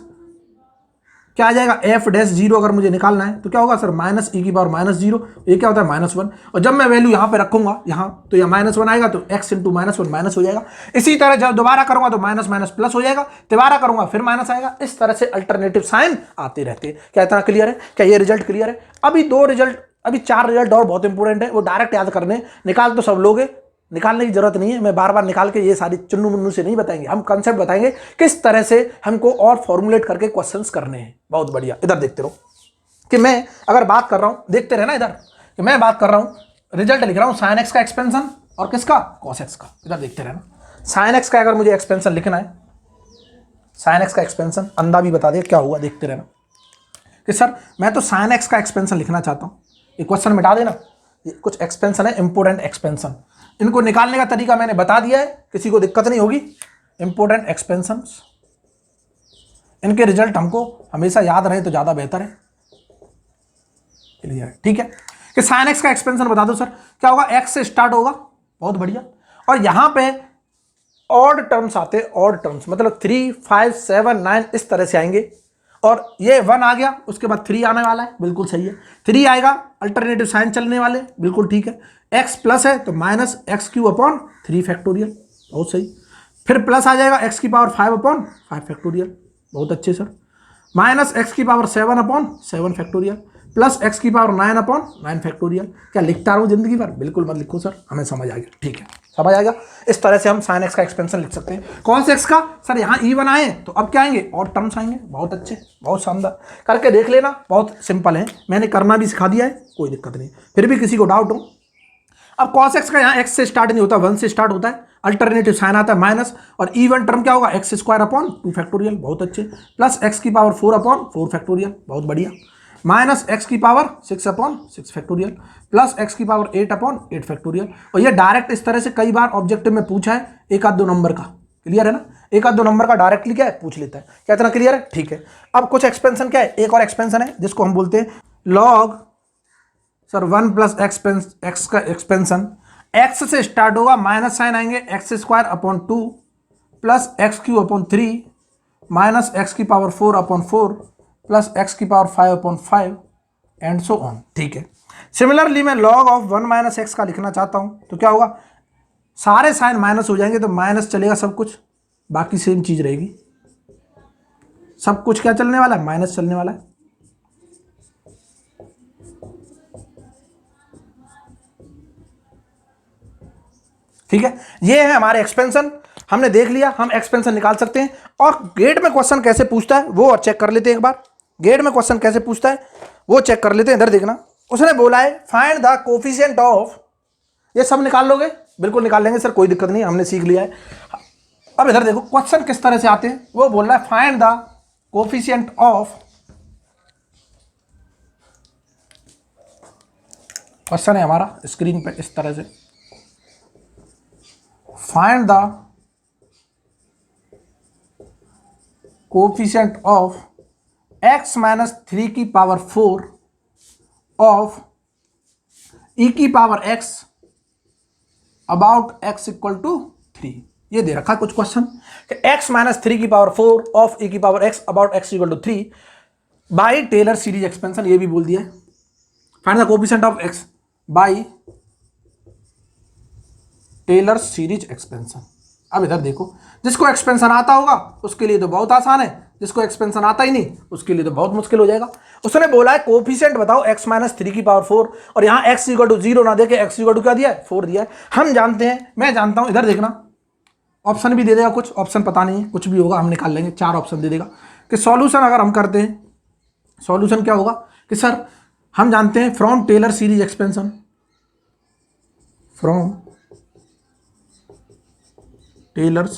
क्या आ जाएगा, f'0 अगर मुझे निकालना है तो क्या होगा सर, माइनस e की पावर -0, ये क्या होता है -1, और जब मैं वैल्यू यहाँ पे रखूंगा यहाँ, तो यह -1 आएगा, तो x × -1 माइनस हो जाएगा। इसी तरह जब दोबारा करूंगा तो माइनस माइनस प्लस हो जाएगा, दोबारा करूंगा फिर माइनस आएगा, इस तरह से अल्टरनेटिव साइन आते रहते हैं। क्या इतना क्लियर है, क्या ये रिजल्ट क्लियर है? अभी 2 रिजल्ट, अभी 4 रिजल्ट और बहुत इंपॉर्टेंट है, वो डायरेक्ट याद करने, निकाल तो सब लोगे, निकालने की जरूरत नहीं है, मैं बार बार निकाल के ये सारी चुन्नू मुन्नू से नहीं बताएंगे, हम कंसेप्ट बताएंगे किस तरह से हमको और फॉर्मुलेट करके क्वेश्चंस करने हैं। बहुत बढ़िया, इधर देखते रहो कि मैं अगर बात कर रहा हूं, देखते रहना इधर कि मैं बात कर रहा हूं, रिजल्ट लिख रहा हूं sin x का एक्सपेंशन और किसका, cos x का, इधर देखते रहना। sin x का अगर मुझे एक्सपेंशन लिखना है, sin x का एक्सपेंशन अंधा भी बता दे क्या हुआ, देखते रहना कि सर मैं तो sin x का एक्सपेंशन लिखना चाहता हूं, ये क्वेश्चन मिटा देना, ये कुछ एक्सपेंशन है, इंपोर्टेंट एक्सपेंशन, इनको निकालने का तरीका मैंने बता दिया है, किसी को दिक्कत नहीं होगी। इंपोर्टेंट एक्सपेंशंस, इनके रिजल्ट हमको हमेशा याद रहे तो ज्यादा बेहतर है, क्लियर है, ठीक है। कि sin x का एक्सपेंशन बता दो सर, क्या होगा, x से स्टार्ट होगा, बहुत बढ़िया, और यहां पे ऑड टर्म्स आते हैं, ऑड टर्म्स मतलब 3 5 7 9 इस तरह से आएंगे, और ये 1 आ गया, उसके बाद 3 आने वाला है, बिल्कुल सही है, 3 आएगा, अल्टरनेटिव साइन चलने वाले, बिल्कुल ठीक है, x प्लस है तो माइनस x³ अपॉन 3 फैक्टोरियल, बहुत सही, फिर प्लस आ जाएगा x की पावर 5 अपॉन 5 फैक्टोरियल, बहुत अच्छे सर, माइनस x की power 7 upon 7 factorial plus x की पावर 9 अपॉन 9 फैक्टोरियल। क्या लिखता रहूं जिंदगी भर, बिल्कुल मत लिखो सर, हमें समझ आ गया, ठीक है, समझ आ गया। इस तरह से हम sin x का एक्सपेंशन लिख सकते हैं। कौन से x का सर, यहाँ E1 आए तो अब क्या आएंगे, और टर्म्स आएंगे, बहुत अच्छे, बहुत शानदार, करके देख लेना, बहुत सिंपल है, मैंने करना भी सिखा दिया है, कोई दिक्कत नहीं, फिर भी किसी को डाउट हो। अब cos x का यहाँ x से स्टार्ट नहीं होता, 1 से स्टार्ट होता है, अल्टरनेटिव साइन आता है माइनस, और E1 टर्म क्या होगा, x² अपॉन 2 फैक्टोरियल, बहुत अच्छे, प्लस x की पावर 4 अपॉन 4 फैक्टोरियल, बहुत बढ़िया, माइनस x की power 6 upon 6 factorial plus x की पावर 8 अपॉन 8 फैक्टोरियल। और ये डायरेक्ट इस तरह से कई बार ऑब्जेक्टिव में पूछा है, 1 आध 2 नंबर का, क्लियर है ना, 1 आध 2 नंबर का डायरेक्टली क्या है पूछ लेता है। क्या इतना क्लियर है, ठीक है। अब कुछ एक्सपेंशन क्या है, एक और एक्सपेंशन है जिसको हम बोलते हैं लॉग, सर 1 प्लस एक्स का एक्सपेंशन, x से स्टार्ट होगा, माइनस साइन आएंगे, x² upon 2 plus x³ upon 3 minus x की पावर 4 अपॉन 4 प्लस x की power 5 upon 5 and so on, ठीक है। सिमिलरली मैं log ऑफ 1 माइनस एक्स का लिखना चाहता हूं तो क्या होगा, सारे साइन माइनस हो जाएंगे तो माइनस चलेगा सब कुछ, बाकी सेम चीज रहेगी। सब कुछ क्या चलने वाला है, माइनस चलने वाला है। ठीक है, ये है हमारे एक्सपेंशन, हमने देख लिया हम एक्सपेंशन निकाल सकते हैं। और गेट में क्वेश्चन कैसे पूछता है वो चेक कर लेते हैं एक बार। गेट में क्वेश्चन कैसे पूछता है वो चेक कर लेते हैं। इधर देखना, उसने बोला है फाइंड द कोफिशिएंट ऑफ, ये सब निकाल लोगे, बिल्कुल निकाल लेंगे सर, कोई दिक्कत नहीं, हमने सीख लिया है। अब इधर देखो क्वेश्चन किस तरह से आते हैं, वो बोल रहा है find the coefficient of, question है हमारा स्क्रीन पे इस तरह से, find the coefficient of x minus 3 की पावर 4 ऑफ e की power x about x equal to 3। ये दे रखा है कुछ क्वेश्चन कि x माइनस 3 की पावर 4 ऑफ e की power x about x equal to 3 by Taylor series expansion, ये भी बोल दिया है। Find the coefficient of x by Taylor series expansion. अब इधर देखो, जिसको एक्सपेंशन आता होगा उसके लिए तो बहुत आसान है, जिसको एक्सपेंशन आता ही नहीं उसके लिए तो बहुत मुश्किल हो जाएगा। उसने बोला है कोफिशिएंट बताओ x माइनस 3 की पावर 4, और यहाँ x इक्वल टू 0 ना देके x इक्वल टू क्या दिया है, 4 दिया है। हम जानते हैं, मैं जानता हूं, इधर देखना ऑप्शन भी दे देगा, कुछ ऑप्शन पता नहीं है, कुछ भी होगा हम निकाल लेंगे, 4 ऑप्शन दे देगा कि सॉल्यूशन अगर हम करते हैं, सॉल्यूशन क्या होगा कि सर हम जानते हैं from Taylor series expansion, from Taylor's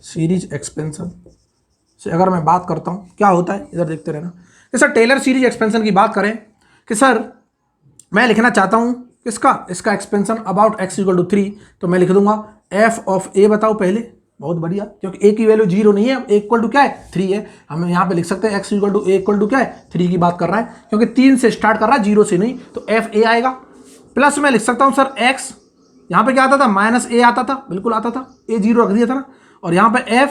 series expansion से अगर मैं बात करता हूं क्या होता है, इधर देखते रहना कि सर टेलर सीरीज एक्सपेंशन की बात करें कि सर मैं लिखना चाहता हूं इसका expansion about x equal to 3, तो मैं लिख दूंगा f ऑफ a बताओ पहले, बहुत बढ़िया, क्योंकि a की वैल्यू 0 नहीं है, a इक्वल टू क्या है 3 है, हम यहाँ पे लिख सकते हैं x equal to a equal to क्या है 3 की बात कर रहा है, क्योंकि 3 से स्टार्ट कर रहा है 0 से नहीं, तो f a आएगा। प्लस मैं लिख सकता हूँ सर x, यहाँ पे क्या आता था माइनस a आता था, बिल्कुल आता था, a 0 रख दिया था ना, और यहाँ पे f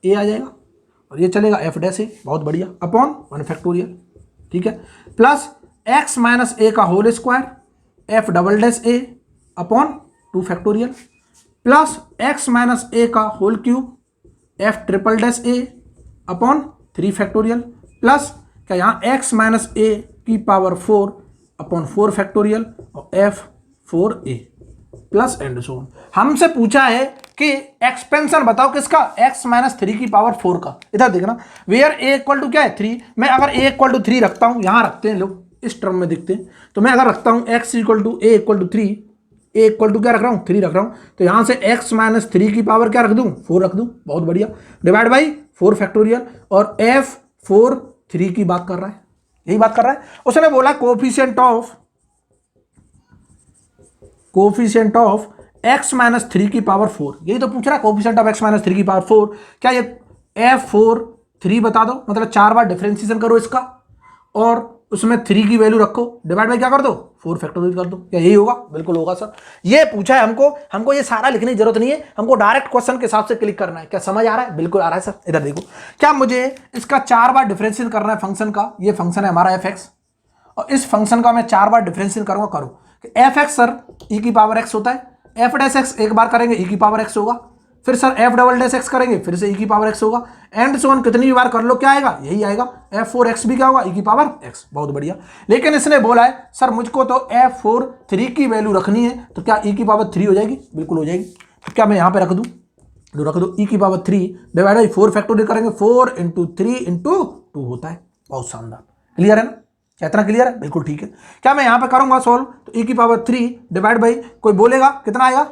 a आ जाएगा और ये चलेगा f डैश a, बहुत बढ़िया, अपॉन 1 फैक्टोरियल, ठीक है, प्लस x माइनस a का whole square f double dash a upon 2 factorial, plus x minus a का whole cube f triple dash a upon 3 factorial, plus क्या यहाँ x माइनस a की power 4 upon 4 factorial और f 4a plus and so on. हमसे पूछा है कि expansion बताओ किसका, x माइनस 3 की पावर 4 का। इधर देखना वेयर a इक्वल टू क्या है 3, मैं अगर a इक्वल टू 3 रखता हूं, यहां रखते हैं लोग इस टर्म में दिखते हैं, तो मैं अगर रखता हूं x equal to a equal to 3, a equal to क्या रख रहा हूं 3 रख रहा हूं, तो यहां से x माइनस 3 की पावर क्या रख दूं 4 रख दूं, बहुत बढ़िया, डिवाइड बाई 4 फैक्टोरियल, और f 4 3 की बात कर रहा है, यही बात कर रहा है। उसने बोला कोफिशिएंट ऑफ x माइनस 3 की पावर 4, यही तो पूछ रहा है, कोफिशिएंट ऑफ x माइनस 3 की पावर 4, क्या ये f4 3 बता दो, मतलब 4 बार डिफरेंशिएशन करो इसका और उसमें 3 की वैल्यू रखो, डिवाइड बाई क्या कर दो 4 फैक्टोरियल कर दो, क्या यही होगा, बिल्कुल होगा सर। ये पूछा है हमको ये सारा लिखने की जरूरत नहीं है, हमको डायरेक्ट क्वेश्चन के हिसाब से क्लिक करना है। क्या समझ आ रहा है, बिल्कुल आ रहा है सर। इधर देखो, क्या मुझे इसका 4 बार डिफरेंशिएशन करना है फंक्शन का, ये फंक्शन है हमारा fx, और इस फंक्शन का मैं 4 बार डिफरेंशिएशन करूंगा, करो fx सर e की पावर x होता है, f डैश x एक बार करेंगे e की पावर x होगा, फिर sir f double dash x करेंगे फिर से e की पावर x होगा, एंड सो ऑन, कितनी भी बार कर लो क्या आएगा, यही आएगा, f4x भी क्या होगा e की पावर x, बहुत बढ़िया। लेकिन इसने बोला है सर मुझको तो f4 3 की वैल्यू रखनी है, तो क्या e की पावर 3 हो जाएगी, बिल्कुल हो जाएगी, तो क्या मैं यहाँ पे रख दूँ, रख दो e की पावर 3 डिवाइड बाई 4 फैक्टोरियल करेंगे, 4 इंटू 3 इंटू 2 होता है, बहुत शानदार, क्लियर है ना, क्या इतना क्लियर है, बिल्कुल ठीक है। क्या मैं यहाँ पे करूंगा सॉल्व, तो e की पावर 3 डिवाइड बाई, कोई बोलेगा कितना आएगा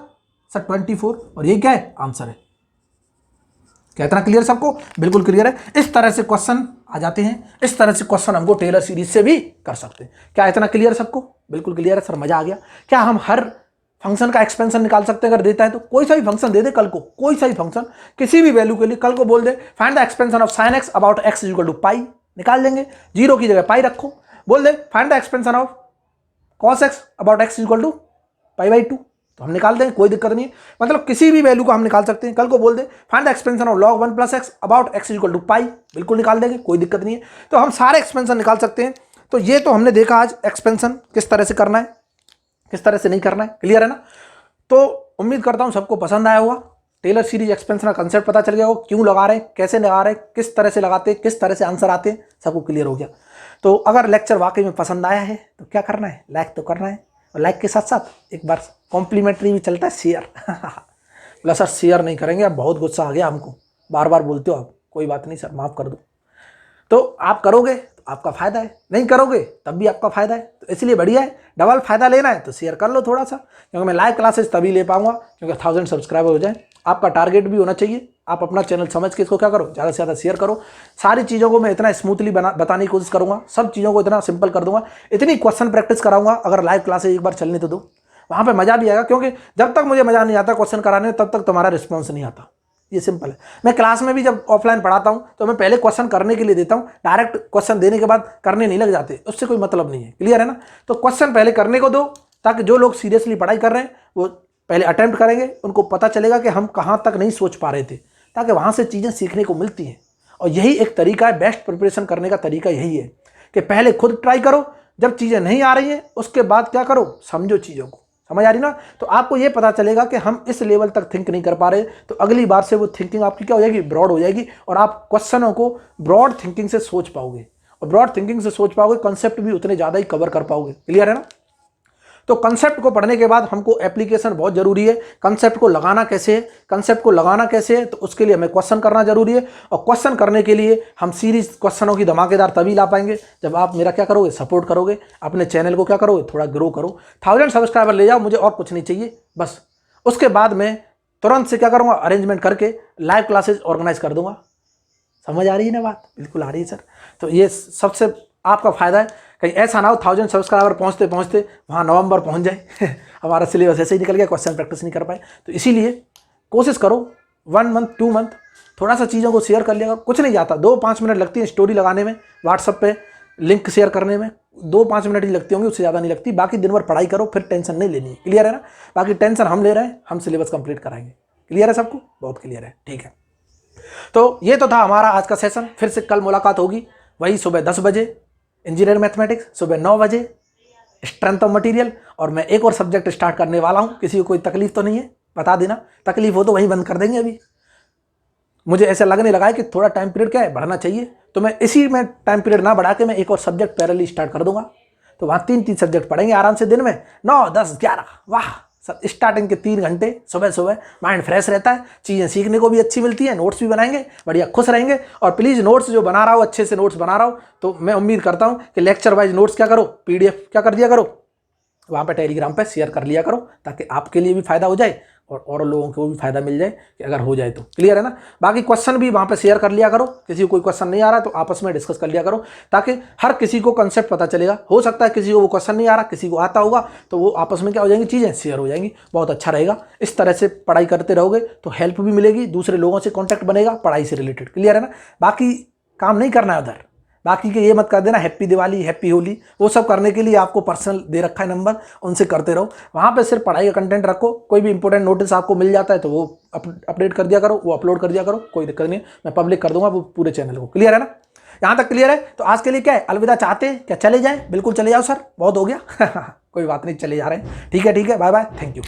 सर 24, और ये क्या है आंसर है, क्या इतना क्लियर सबको, बिल्कुल क्लियर है। इस तरह से क्वेश्चन आ जाते हैं, इस तरह से क्वेश्चन हमको टेलर सीरीज से भी कर सकते हैं। क्या इतना क्लियर सबको, बिल्कुल क्लियर है सर, मजा आ गया। क्या हम हर फंक्शन का एक्सपेंशन निकाल सकते हैं, अगर देता है तो कोई सा भी फंक्शन दे दे कल को, कोई सा भी फंक्शन किसी भी वैल्यू के लिए, कल को बोल दे find the expansion of sine X about X equal to pi, निकाल देंगे, 0 की जगह पाई रखो, बोल दे find the expansion of cos X about X equal to pi by 2, तो हम निकाल देंगे, कोई दिक्कत नहीं है, मतलब किसी भी वैल्यू को हम निकाल सकते हैं। कल को बोल दे find the expansion of log 1 plus X about X equal to pi, बिल्कुल निकाल देंगे, कोई दिक्कत नहीं है। तो हम सारे एक्सपेंशन निकाल सकते हैं। तो ये तो हमने देखा आज एक्सपेंशन किस तरह से करना है, किस तरह से नहीं करना है, क्लियर है ना। तो उम्मीद करता हूँ सबको पसंद आया होगा। टेलर सीरीज एक्सपेंशन का कंसेप्ट पता चल गया होगा, क्यों लगा रहे हैं, कैसे लगा रहे हैं, किस तरह से लगाते हैं, किस तरह से आंसर आते हैं, सबको क्लियर हो गया। तो अगर लेक्चर वाकई में पसंद आया है तो क्या करना है, लाइक तो करना है, और लाइक के साथ साथ एक बार कॉम्प्लीमेंट्री भी चलता है, शेयर। बोला सर शेयर नहीं करेंगे, अब बहुत गुस्सा आ गया हमको, बार बार बोलते हो आप। कोई बात नहीं सर, माफ़ कर दो। तो आप करोगे तो आपका फ़ायदा है, नहीं करोगे तब भी आपका फ़ायदा है। तो इसलिए बढ़िया है, डबल फ़ायदा लेना है तो शेयर कर लो थोड़ा सा, क्योंकि मैं लाइव क्लासेस तभी ले पाऊंगा क्योंकि 1000 सब्सक्राइबर हो जाए। आपका टारगेट भी होना चाहिए, आप अपना चैनल समझ के इसको क्या करो, ज़्यादा से ज़्यादा शेयर करो। सारी चीज़ों को मैं इतना स्मूथली बताने की कोशिश करूँगा, सब चीज़ों को इतना सिंपल कर दूंगा, इतनी क्वेश्चन प्रैक्टिस कराऊंगा। अगर लाइव क्लासेस एक बार चलने तो दो, वहाँ पे मज़ा भी आएगा, क्योंकि जब तक मुझे मज़ा नहीं आता क्वेश्चन कराने में तब तक तुम्हारा रिस्पॉन्स नहीं आता। ये सिंपल है। मैं क्लास में भी जब ऑफलाइन पढ़ाता हूँ तो मैं पहले क्वेश्चन करने के लिए देता हूँ, डायरेक्ट क्वेश्चन देने के बाद करने नहीं लग जाते, उससे कोई मतलब नहीं है, क्लियर है ना। तो क्वेश्चन पहले करने को दो, ताकि जो लोग सीरियसली पढ़ाई कर रहे हैं वो पहले अटेम्प्ट करेंगे, उनको पता चलेगा कि हम कहाँ तक नहीं सोच पा रहे थे, ताकि वहाँ से चीज़ें सीखने को मिलती हैं। और यही एक तरीका है, बेस्ट प्रिपरेशन करने का तरीका यही है कि पहले खुद ट्राई करो, जब चीज़ें नहीं आ रही हैं उसके बाद क्या करो, समझो चीज़ों को, समझ आ रही ना। तो आपको ये पता चलेगा कि हम इस लेवल तक थिंक नहीं कर पा रहे, तो अगली बार से वो थिंकिंग आपकी क्या हो जाएगी, ब्रॉड हो जाएगी, और आप क्वेश्चनों को ब्रॉड थिंकिंग से सोच पाओगे, और ब्रॉड थिंकिंग से सोच पाओगे, कंसेप्ट भी उतने ज़्यादा ही कवर कर पाओगे, क्लियर है ना। तो कंसेप्ट को पढ़ने के बाद हमको एप्लीकेशन बहुत जरूरी है। कंसेप्ट को लगाना कैसे है, कंसेप्ट को लगाना कैसे है, तो उसके लिए हमें क्वेश्चन करना जरूरी है। और क्वेश्चन करने के लिए हम सीरीज क्वेश्चनों की धमाकेदार तभी ला पाएंगे जब आप मेरा क्या करोगे, सपोर्ट करोगे, अपने चैनल को क्या करोगे, थोड़ा ग्रो करो। 1000 सब्सक्राइबर ले जाओ, मुझे और कुछ नहीं चाहिए बस। उसके बाद मैं तुरंत से क्या करूँगा, अरेंजमेंट करके लाइव क्लासेज ऑर्गेनाइज कर दूंगा। समझ आ रही है ना बात, बिल्कुल आ रही है सर। तो ये सबसे आपका फ़ायदा है, कहीं ऐसा ना हो 1000 सब्सक्राइबर पहुँचते पहुँचते वहाँ नवंबर पहुँच जाए हमारा सिलेबस ऐसे ही निकल गया, क्वेश्चन प्रैक्टिस नहीं कर पाए। तो इसीलिए कोशिश करो 1 मंथ 2 मंथ थोड़ा सा चीज़ों को शेयर कर लिया करो, कुछ नहीं जाता, 2-5 मिनट लगती है स्टोरी लगाने में, व्हाट्सअप पे लिंक शेयर करने में 2-5 मिनट ही लगती होंगी, उससे ज़्यादा नहीं लगती। बाकी दिन भर पढ़ाई करो, फिर टेंशन नहीं लेनी है, क्लियर है ना। बाकी टेंशन हम ले रहे हैं, हम सिलेबस कंप्लीट कराएंगे, क्लियर है सबको, बहुत क्लियर है, ठीक है। तो ये तो था हमारा आज का सेशन। फिर से कल मुलाकात होगी वही सुबह 10 बजे इंजीनियर मैथमेटिक्स, सुबह 9 बजे स्ट्रेंथ ऑफ मटेरियल, और मैं एक और सब्जेक्ट स्टार्ट करने वाला हूँ। किसी को कोई तकलीफ तो नहीं है, बता देना, तकलीफ हो तो वहीं बंद कर देंगे। अभी मुझे ऐसा लगने लगा है कि थोड़ा टाइम पीरियड क्या है, बढ़ना चाहिए, तो मैं इसी में टाइम पीरियड ना बढ़ा के मैं एक और सब्जेक्ट पैरेलली स्टार्ट कर दूंगा। तो वहाँ 3-3 सब्जेक्ट पढ़ेंगे आराम से दिन में, 9, 10, 11, वाह सर। स्टार्टिंग के 3 घंटे सुबह सुबह माइंड फ्रेश रहता है, चीज़ें सीखने को भी अच्छी मिलती है, नोट्स भी बनाएंगे, बढ़िया खुश रहेंगे। और प्लीज़ नोट्स जो बना रहा हो, अच्छे से नोट्स बना रहा हो, तो मैं उम्मीद करता हूँ कि लेक्चर वाइज नोट्स क्या करो, PDF क्या कर दिया करो, वहाँ पे टेलीग्राम पे शेयर कर लिया करो, ताकि आपके लिए भी फ़ायदा हो जाए और लोगों को भी फ़ायदा मिल जाए कि अगर हो जाए तो, क्लियर है ना। बाकी क्वेश्चन भी वहाँ पे शेयर कर लिया करो, किसी को कोई क्वेश्चन नहीं आ रहा तो आपस में डिस्कस कर लिया करो, ताकि हर किसी को कंसेप्ट पता चलेगा। हो सकता है किसी को वो क्वेश्चन नहीं आ रहा, किसी को आता होगा, तो वो आपस में क्या हो जाएंगी, चीज़ें शेयर हो जाएंगी, बहुत अच्छा रहेगा। इस तरह से पढ़ाई करते रहोगे तो हेल्प भी मिलेगी, दूसरे लोगों से कॉन्टैक्ट बनेगा पढ़ाई से रिलेटेड, क्लियर है ना। बाकी काम नहीं करना है उधर, बाकी के ये मत कर देना हैप्पी दिवाली हैप्पी होली, वो सब करने के लिए आपको पर्सनल दे रखा है नंबर, उनसे करते रहो। वहाँ पे सिर्फ पढ़ाई का कंटेंट रखो, कोई भी इंपॉर्टेंट नोटिस आपको मिल जाता है तो वो अपडेट कर दिया करो, वो अपलोड कर दिया करो, कोई दिक्कत नहीं है, मैं पब्लिक कर दूंगा वो पूरे चैनल को, क्लियर है ना। यहाँ तक क्लियर है। तो आज के लिए क्या है, अलविदा चाहते हैं क्या, चले जाएं, बिल्कुल चले जाओ सर, बहुत हो गया कोई बात नहीं, चले जा रहे हैं, ठीक है, बाय बाय, थैंक यू।